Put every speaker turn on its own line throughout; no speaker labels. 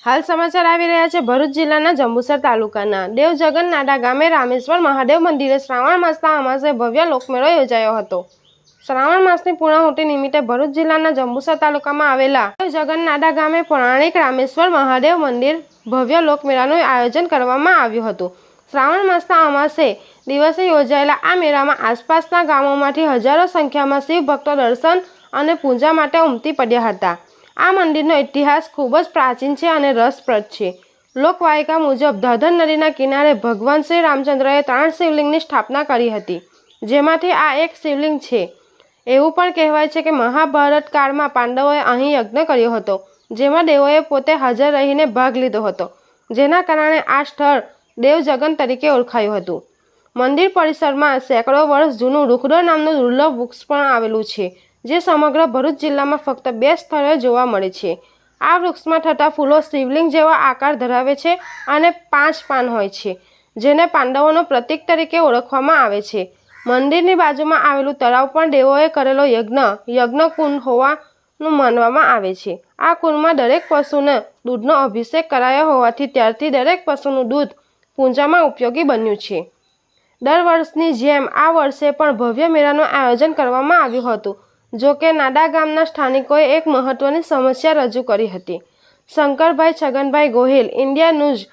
હાલ સમાચાર આવી રહ્યા છે ભરૂચ જિલ્લાના જંબુસર તાલુકાના દેવજગન નાડા ગામે રામેશ્વર મહાદેવ મંદિરે શ્રાવણ માસના અમાસે ભવ્ય લોકમેળો યોજાયો હતો। શ્રાવણ માસની પૂર્ણાહુતિ નિમિત્તે ભરૂચ જિલ્લાના જંબુસર તાલુકામાં આવેલા દેવજગન નાડા ગામે પૌરાણિક રામેશ્વર મહાદેવ મંદિર ભવ્ય લોકમેળાનું આયોજન કરવામાં આવ્યું હતું। શ્રાવણ માસના અમાસે દિવસે યોજાયેલા આ મેળામાં આસપાસના ગામોમાંથી હજારો સંખ્યામાં શિવ ભક્તો દર્શન અને પૂજા માટે ઉમટી પડ્યા હતા। આ મંદિરનો ઇતિહાસ ખૂબ જ પ્રાચીન છે અને રસપ્રદ છે। લોકવાયકા મુજબ ધાધર નદીના કિનારે ભગવાન શ્રી રામચંદ્રએ 3 શિવલિંગની સ્થાપના કરી હતી, જેમાંથી આ એક શિવલિંગ છે। એવું પણ કહેવાય છે કે મહાભારત કાળમાં પાંડવોએ અહીં યજ્ઞ કર્યો હતો, જેમાં દેવોએ પોતે હાજર રહીને ભાગ લીધો હતો, જેના કારણે આ સ્થળ દેવજગન તરીકે ઓળખાયું હતું। મંદિર પરિસરમાં સેંકડો વર્ષ જૂનું રૂખડો નામનું દુર્લભ વૃક્ષ પણ આવેલું છે, જે સમગ્ર ભરૂચ જિલ્લામાં ફક્ત 2 સ્થળોએ જોવા મળે છે। આ વૃક્ષમાં થતા ફૂલો શિવલિંગ જેવા આકાર ધરાવે છે અને 5 પાન હોય છે, જેને પાંડવોનો પ્રતીક તરીકે ઓળખવામાં આવે છે। મંદિરની બાજુમાં આવેલું તળાવ પણ દેવોએ કરેલો યજ્ઞકુંડ હોવાનું માનવામાં આવે છે। આ કુંડમાં દરેક પશુને દૂધનો અભિષેક કરાયો હોવાથી ત્યારથી દરેક પશુનું દૂધ પૂજામાં ઉપયોગી બન્યું છે। દર વર્ષની જેમ આ વર્ષે પણ ભવ્ય મેળાનું આયોજન કરવામાં આવ્યું હતું। જો કે નાડા ગામના સ્થાનિકોએ એક મહત્વની સમસ્યા રજૂ કરી હતી। Shankarbhai Chhaganbhai Gohil, India news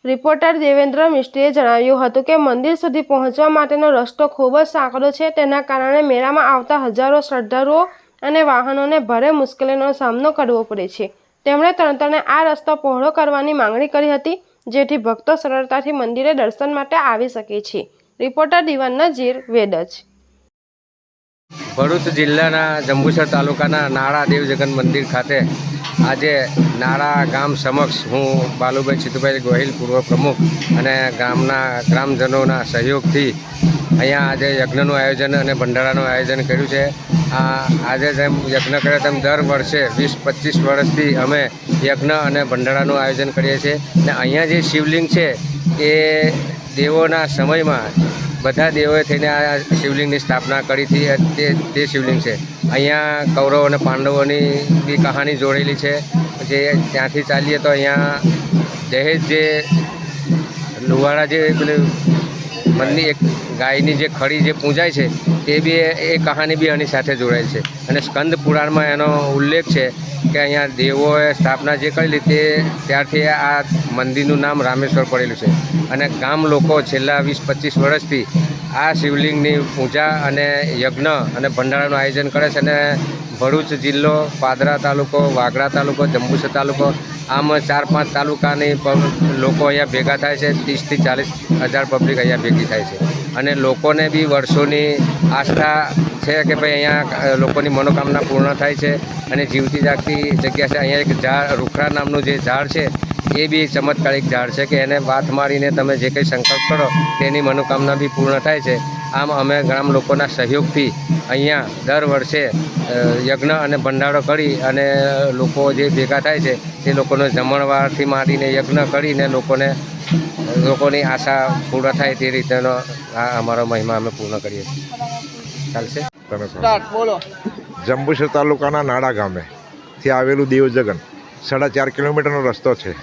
reporter Devendra મિસ્ત્રીએ જણાવ્યું હતું કે મંદિર સુધી પહોંચવા માટેનો રસ્તો ખૂબ જ સાંકડો છે, તેના કારણે મેળામાં આવતા હજારો શ્રદ્ધાળુઓ અને વાહનોને ભારે મુશ્કેલીનો સામનો કરવો પડે છે। તેમણે તંત્રને આ રસ્તો પહોળો કરવાની માંગણી કરી હતી, જેથી ભક્તો સરળતાથી મંદિરે દર્શન માટે આવી શકે છે। રિપોર્ટર દિવાન નજીર, વેડજ।
ભરૂચ જિલ્લાના જંબુસર તાલુકાના નાડા દેવજગન મંદિર ખાતે આજે નાડા ગામ સમક્ષ હું બાલુભાઈ ચિતુભાઈ ગોહિલ, પૂર્વ પ્રમુખ, અને ગામના ગ્રામજનોના સહયોગથી અહીંયા આજે યજ્ઞનું આયોજન અને ભંડારાનું આયોજન કર્યું છે। આજે જેમ યજ્ઞ કર્યો તેમ દર વર્ષે 20-25 વર્ષથી અમે યજ્ઞ અને ભંડારાનું આયોજન કરીએ છીએ। અને અહીંયા જે શિવલિંગ છે એ દેવોના સમયમાં બધા દેવોએ થઈને આ શિવલિંગની સ્થાપના કરી હતી, તે શિવલિંગ છે। અહીંયા કૌરવ અને પાંડવોની બી કહાની જોડેલી છે। જે ત્યાંથી ચાલીએ તો અહીંયા દહેજ જે લુહારા જે પેલી મનની એક ગાયની જે ખડી જે પૂજાય છે તે બી એ કહાની બી આની સાથે જોડાયેલ છે। અને સ્કંદ પુરાણમાં એનો ઉલ્લેખ છે કે અહીંયા દેવોએ સ્થાપના જે કરેલી ત્યારથી આ મંદિરનું નામ રામેશ્વર પડેલું છે। અને ગામ લોકો છેલ્લા 20-25 વર્ષથી આ શિવલિંગની પૂજા અને યજ્ઞ અને ભંડારાનું આયોજન કરે છે। અને ભરૂચ જિલ્લો, પાદરા તાલુકો, વાગરા તાલુકો, જંબુસર તાલુકો, આમ 4-5 તાલુકાની લોકો અહીંયા ભેગા થાય છે। 30-40 હજાર પબ્લિક અહીંયા ભેગી થાય છે। અને લોકોને બી વર્ષોની આસ્થા છે કે ભાઈ અહીંયા લોકોની મનોકામના પૂર્ણ થાય છે। અને જીવતી જાગતી જગ્યા છે। અહીંયા એક ઝાડ, રૂખડા નામનું જે ઝાડ છે એ બી ચમત્કારિક ઝાડ છે કે એને વાત મારીને તમે જે કંઈ સંકલ્પ કરો તેની મનોકામના બી પૂર્ણ થાય છે। આમ અમે ગામ લોકોના સહયોગથી અહીંયા દર વર્ષે યજ્ઞ અને ભંડારો કરી અને લોકો જે ભેગા થાય છે તે લોકોને જમણવારથી માંડીને યજ્ઞ કરીને લોકોની આશા પૂર્ણ થાય તે રીતેનો આ અમારો મહિમા અમે પૂર્ણ કરીએ છીએ। ચાલશે?
જંબુસર તાલુકાના નાડા ગામેથી આવેલું દેવજગન 4.5 કિલોમીટરનો રસ્તો છે।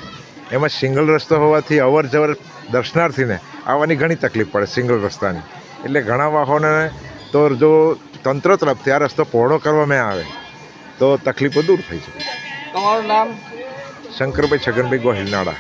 એમાં સિંગલ રસ્તો હોવાથી અવર જવર દર્શનાર્થીને આવવાની ઘણી તકલીફ પડે સિંગલ રસ્તાની। એટલે ઘણા વાહનોને તો જો તંત્ર તરફથી આ રસ્તો પહોળો કરવામાં આવે તો તકલીફો દૂર થઈ શકે।
તમારું નામ?
શંકરભાઈ છગનભાઈ ગોહિલ, નાડા।